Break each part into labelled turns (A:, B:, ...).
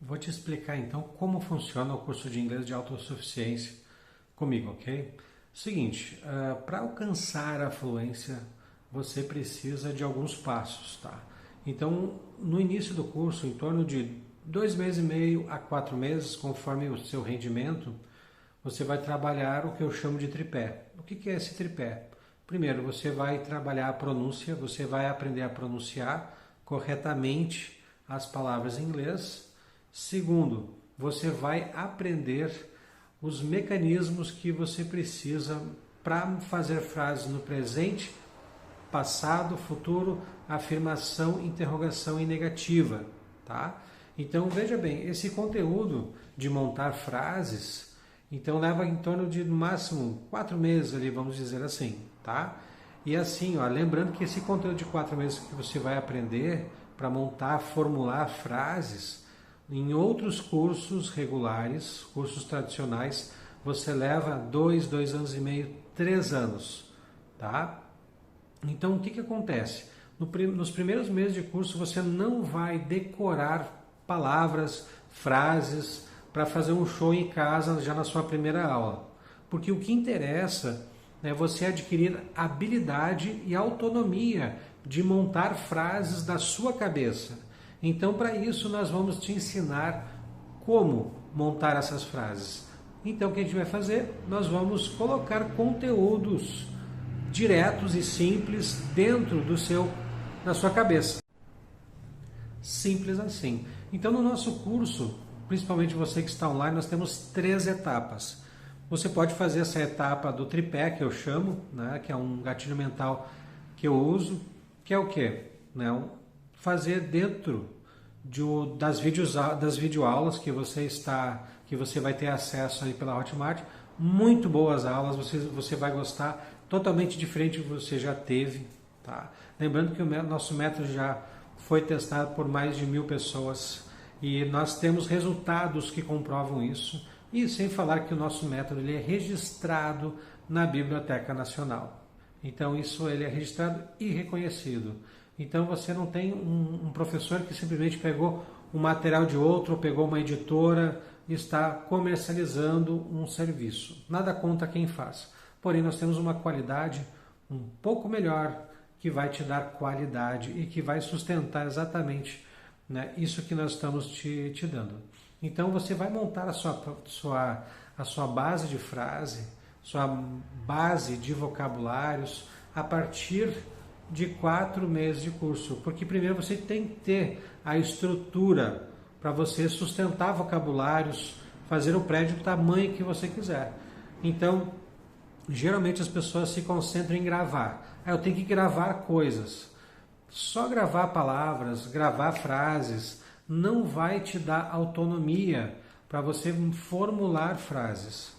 A: Vou te explicar então como funciona o curso de inglês de autossuficiência comigo, ok? Seguinte, para alcançar a fluência, você precisa de alguns passos, tá? Então, no início do curso, em torno de 2 meses e meio a 4 meses, conforme o seu rendimento, você vai trabalhar o que eu chamo de tripé. O que é esse tripé? Primeiro, você vai trabalhar a pronúncia, você vai aprender a pronunciar corretamente as palavras em inglês. Segundo, você vai aprender os mecanismos que você precisa para fazer frases no presente, passado, futuro, afirmação, interrogação e negativa, tá? Então, veja bem, esse conteúdo de montar frases, então leva em torno de no máximo 4 meses ali, vamos dizer assim, tá? E assim, ó, lembrando que esse conteúdo de 4 meses que você vai aprender para montar, formular frases, em outros cursos regulares, cursos tradicionais, você leva 2 anos e meio, 3 anos, tá? Então, o que acontece? Nos primeiros meses de curso, você não vai decorar palavras, frases, para fazer um show em casa já na sua primeira aula. Porque o que interessa é você adquirir habilidade e autonomia de montar frases da sua cabeça. Então, para isso, nós vamos te ensinar como montar essas frases. Então, o que a gente vai fazer? Nós vamos colocar conteúdos diretos e simples dentro da sua cabeça. Simples assim. Então, no nosso curso, principalmente você que está online, nós temos 3 etapas. Você pode fazer essa etapa do tripé, que eu chamo, né, que é um gatilho mental que eu uso, que é o quê? Né, fazer dentro das videoaulas que você vai ter acesso aí pela Hotmart. Muito boas aulas, você vai gostar, totalmente diferente do que você já teve, tá? Lembrando que o nosso método já foi testado por mais de 1000 pessoas e nós temos resultados que comprovam isso, e sem falar que o nosso método ele é registrado na Biblioteca Nacional. Então isso ele é registrado e reconhecido. Então você não tem um professor que simplesmente pegou um material de outro ou pegou uma editora e está comercializando um serviço. Nada contra quem faz. Porém, nós temos uma qualidade um pouco melhor que vai te dar qualidade e que vai sustentar exatamente, né, isso que nós estamos te dando. Então você vai montar a sua base de frase, sua base de vocabulários a partir de 4 meses de curso, porque primeiro você tem que ter a estrutura para você sustentar vocabulários, fazer o prédio do tamanho que você quiser. Então, geralmente as pessoas se concentram em gravar. Eu tenho que gravar coisas. Só gravar palavras, gravar frases, não vai te dar autonomia para você formular frases.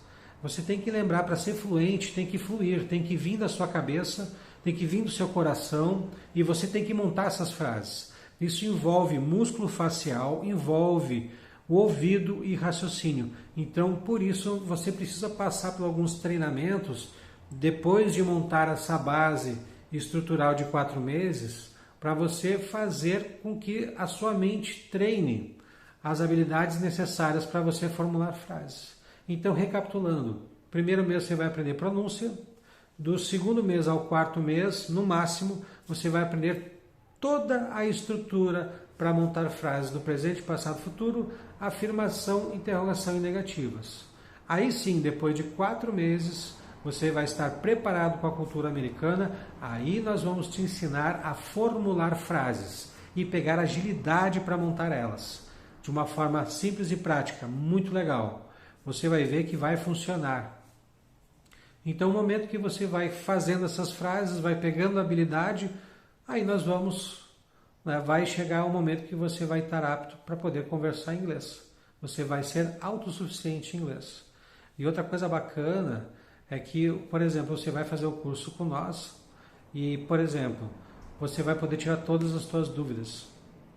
A: Você tem que lembrar, para ser fluente, tem que fluir, tem que vir da sua cabeça, tem que vir do seu coração e você tem que montar essas frases. Isso envolve músculo facial, envolve o ouvido e raciocínio. Então, por isso, você precisa passar por alguns treinamentos depois de montar essa base estrutural de 4 meses, para você fazer com que a sua mente treine as habilidades necessárias para você formular frases. Então, recapitulando, primeiro mês você vai aprender pronúncia, do segundo mês ao 4º mês, no máximo, você vai aprender toda a estrutura para montar frases do presente, passado, futuro, afirmação, interrogação e negativas. Aí sim, depois de 4 meses, você vai estar preparado com a cultura americana, aí nós vamos te ensinar a formular frases e pegar agilidade para montar elas, de uma forma simples e prática, muito legal. Você vai ver que vai funcionar. Então, no momento que você vai fazendo essas frases, vai pegando habilidade, aí nós vamos, né, vai chegar o momento que você vai estar apto para poder conversar em inglês. Você vai ser autossuficiente em inglês. E outra coisa bacana é que, por exemplo, você vai fazer o curso com nós e, por exemplo, você vai poder tirar todas as suas dúvidas.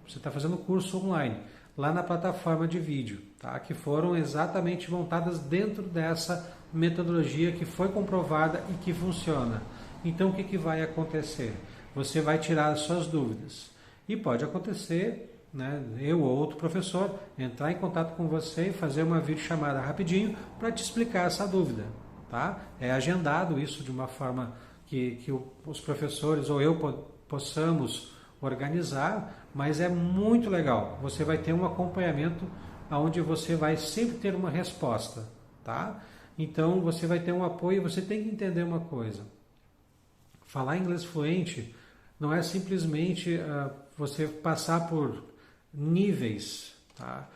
A: Você está fazendo o curso online, lá na plataforma de vídeo, tá? Que foram exatamente montadas dentro dessa metodologia que foi comprovada e que funciona. Então, o que vai acontecer? Você vai tirar as suas dúvidas. E pode acontecer né, eu ou outro professor, entrar em contato com você e fazer uma videochamada rapidinho para te explicar essa dúvida. Tá? É agendado isso de uma forma que os professores ou eu possamos organizar, mas é muito legal. Você vai ter um acompanhamento onde você vai sempre ter uma resposta. Tá? Então você vai ter um apoio e você tem que entender uma coisa. Falar inglês fluente não é simplesmente você passar por níveis. Tá?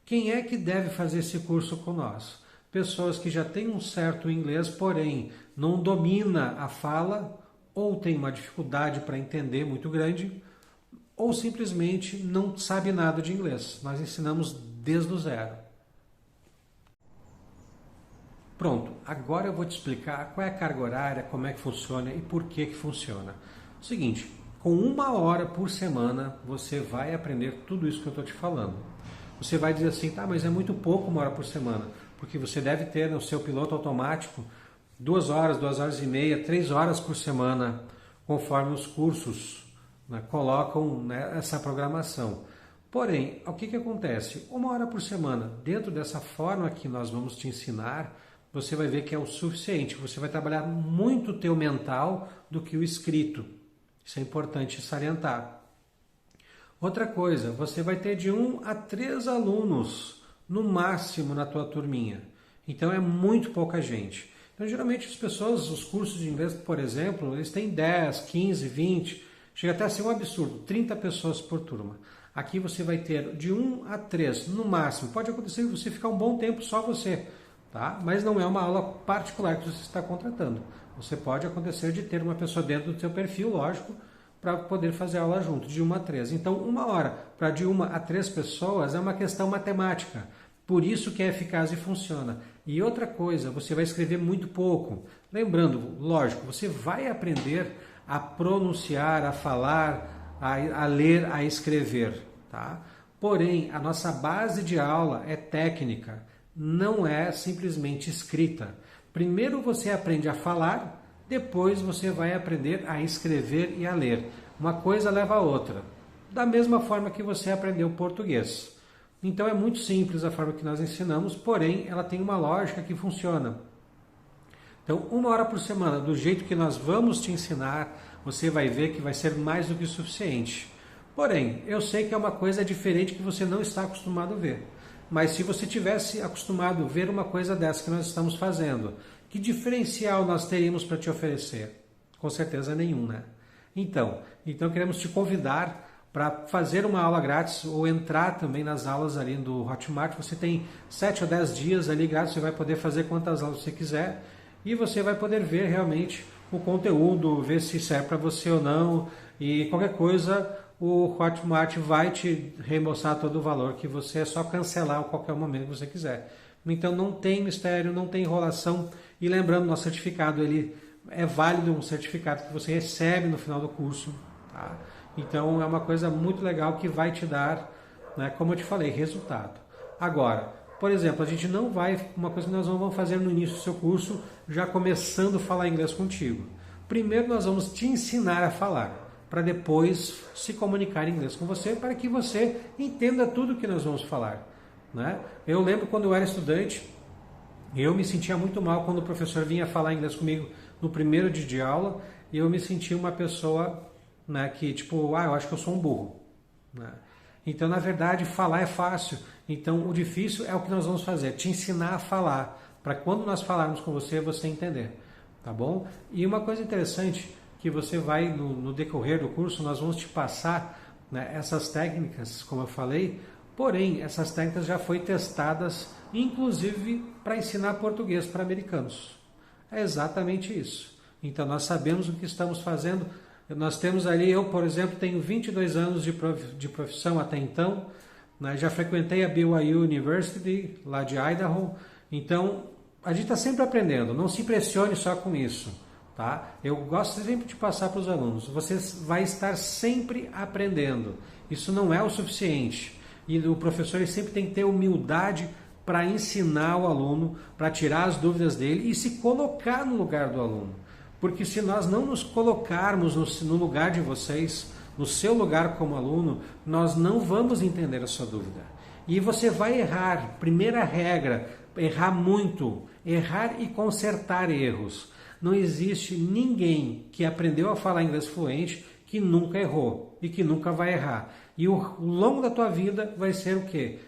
A: Quem é que deve fazer esse curso com nós? Pessoas que já têm um certo inglês, porém não domina a fala, ou tem uma dificuldade para entender muito grande, ou simplesmente não sabe nada de inglês. Nós ensinamos desde o zero. Pronto, agora eu vou te explicar qual é a carga horária, como é que funciona e por que funciona. O seguinte, com 1 hora por semana você vai aprender tudo isso que eu estou te falando. Você vai dizer assim, tá, mas é muito pouco 1 hora por semana, porque você deve ter no seu piloto automático 2 horas, 2 horas e meia, 3 horas por semana, conforme os cursos, né, colocam, né, essa programação. Porém, o que acontece? 1 hora por semana, dentro dessa forma que nós vamos te ensinar, você vai ver que é o suficiente. Você vai trabalhar muito o teu mental do que o escrito. Isso é importante salientar. Outra coisa, você vai ter de 1 a 3 alunos, no máximo, na tua turminha. Então é muito pouca gente. Então, geralmente, as pessoas, os cursos de inglês, por exemplo, eles têm 10, 15, 20, chega até a ser um absurdo, 30 pessoas por turma. Aqui você vai ter de 1 a 3, no máximo. Pode acontecer você ficar um bom tempo só você, tá? Mas não é uma aula particular que você está contratando. Você pode acontecer de ter uma pessoa dentro do seu perfil, lógico, para poder fazer aula junto, de 1 a 3. Então, 1 hora para de 1 a 3 pessoas é uma questão matemática. Por isso que é eficaz e funciona. E outra coisa, você vai escrever muito pouco. Lembrando, lógico, você vai aprender a pronunciar, a falar, a ler, a escrever. Tá? Porém, a nossa base de aula é técnica, não é simplesmente escrita. Primeiro você aprende a falar, depois você vai aprender a escrever e a ler. Uma coisa leva a outra. Da mesma forma que você aprendeu português. Então é muito simples a forma que nós ensinamos, porém ela tem uma lógica que funciona. Então, 1 hora por semana, do jeito que nós vamos te ensinar, você vai ver que vai ser mais do que o suficiente. Porém, eu sei que é uma coisa diferente que você não está acostumado a ver. Mas se você tivesse acostumado a ver uma coisa dessa que nós estamos fazendo, que diferencial nós teríamos para te oferecer? Com certeza nenhum, né? Então queremos te convidar para fazer uma aula grátis ou entrar também nas aulas ali do Hotmart. Você tem 7 ou 10 dias ali grátis, você vai poder fazer quantas aulas você quiser e você vai poder ver realmente o conteúdo, ver se serve para você ou não, e qualquer coisa o Hotmart vai te reembolsar todo o valor, que você é só cancelar a qualquer momento que você quiser. Então não tem mistério, não tem enrolação, e lembrando, nosso certificado ele é válido, um certificado que você recebe no final do curso, tá? Então é uma coisa muito legal que vai te dar, né, como eu te falei, resultado. Agora, por exemplo, a gente não vai, uma coisa que nós não vamos fazer no início do seu curso, já começando a falar inglês contigo. Primeiro nós vamos te ensinar a falar, para depois se comunicar em inglês com você, para que você entenda tudo que nós vamos falar, né? Eu lembro quando eu era estudante, eu me sentia muito mal quando o professor vinha falar inglês comigo no primeiro dia de aula, e eu me sentia uma pessoa, né, que tipo, eu acho que eu sou um burro, né? Então, na verdade, falar é fácil. Então, o difícil é o que nós vamos fazer, te ensinar a falar, para quando nós falarmos com você, você entender, tá bom? E uma coisa interessante, que você vai, no decorrer do curso, nós vamos te passar, né, essas técnicas, como eu falei, porém, essas técnicas já foram testadas, inclusive, para ensinar português para americanos. É exatamente isso. Então, nós sabemos o que estamos fazendo. Nós temos ali, eu, por exemplo, tenho 22 anos de profissão até então, né? Já frequentei a BYU University, lá de Idaho, então a gente está sempre aprendendo, não se impressione só com isso, tá? Eu gosto sempre de passar para os alunos, você vai estar sempre aprendendo, isso não é o suficiente, e o professor ele sempre tem que ter humildade para ensinar o aluno, para tirar as dúvidas dele e se colocar no lugar do aluno. Porque se nós não nos colocarmos no lugar de vocês, no seu lugar como aluno, nós não vamos entender a sua dúvida. E você vai errar. Primeira regra, errar muito. Errar e consertar erros. Não existe ninguém que aprendeu a falar inglês fluente que nunca errou e que nunca vai errar. E o longo da tua vida vai ser o quê?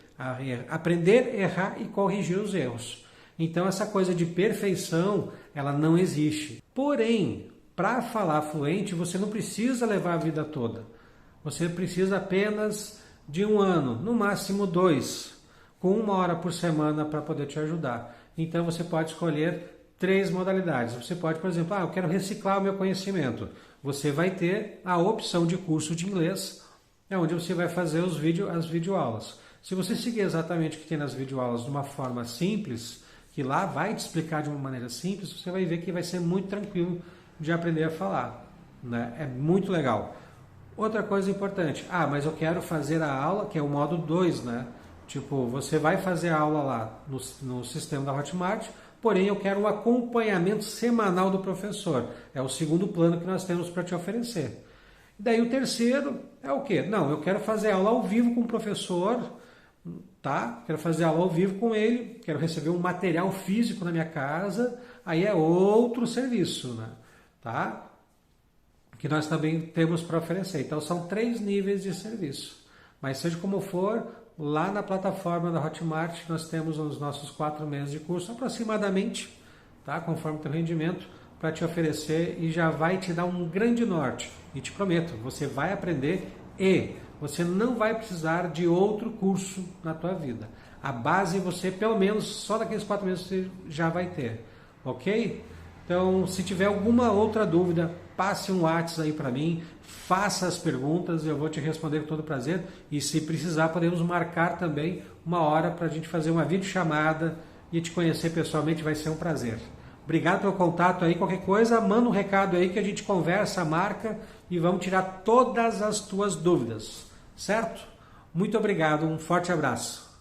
A: Aprender, errar e corrigir os erros. Então essa coisa de perfeição, ela não existe. Porém, para falar fluente, você não precisa levar a vida toda. Você precisa apenas de 1 ano, no máximo 2, com 1 hora por semana para poder te ajudar. Então você pode escolher 3 modalidades. Você pode, por exemplo, eu quero reciclar o meu conhecimento. Você vai ter a opção de curso de inglês, onde você vai fazer as videoaulas. Se você seguir exatamente o que tem nas videoaulas de uma forma simples, que lá vai te explicar de uma maneira simples, você vai ver que vai ser muito tranquilo de aprender a falar, né? É muito legal. Outra coisa importante, mas eu quero fazer a aula, que é o modo 2, né? Tipo, você vai fazer a aula lá no sistema da Hotmart, porém eu quero o acompanhamento semanal do professor. É o segundo plano que nós temos para te oferecer. Daí o terceiro é o quê? Não, eu quero fazer aula ao vivo com o professor, tá? Quero fazer aula ao vivo com ele, quero receber um material físico na minha casa, aí é outro serviço, né? Tá? Que nós também temos para oferecer. Então são 3 níveis de serviço. Mas seja como for, lá na plataforma da Hotmart nós temos os nossos 4 meses de curso aproximadamente, tá? Conforme o teu rendimento, para te oferecer e já vai te dar um grande norte. E te prometo, você vai aprender e você não vai precisar de outro curso na tua vida. A base você, pelo menos, só daqueles 4 meses você já vai ter. Ok? Então, se tiver alguma outra dúvida, passe um WhatsApp aí para mim, faça as perguntas, eu vou te responder com todo prazer. E se precisar, podemos marcar também uma hora para a gente fazer uma videochamada e te conhecer pessoalmente, vai ser um prazer. Obrigado pelo contato aí, qualquer coisa, manda um recado aí que a gente conversa, marca e vamos tirar todas as tuas dúvidas, certo? Muito obrigado, um forte abraço.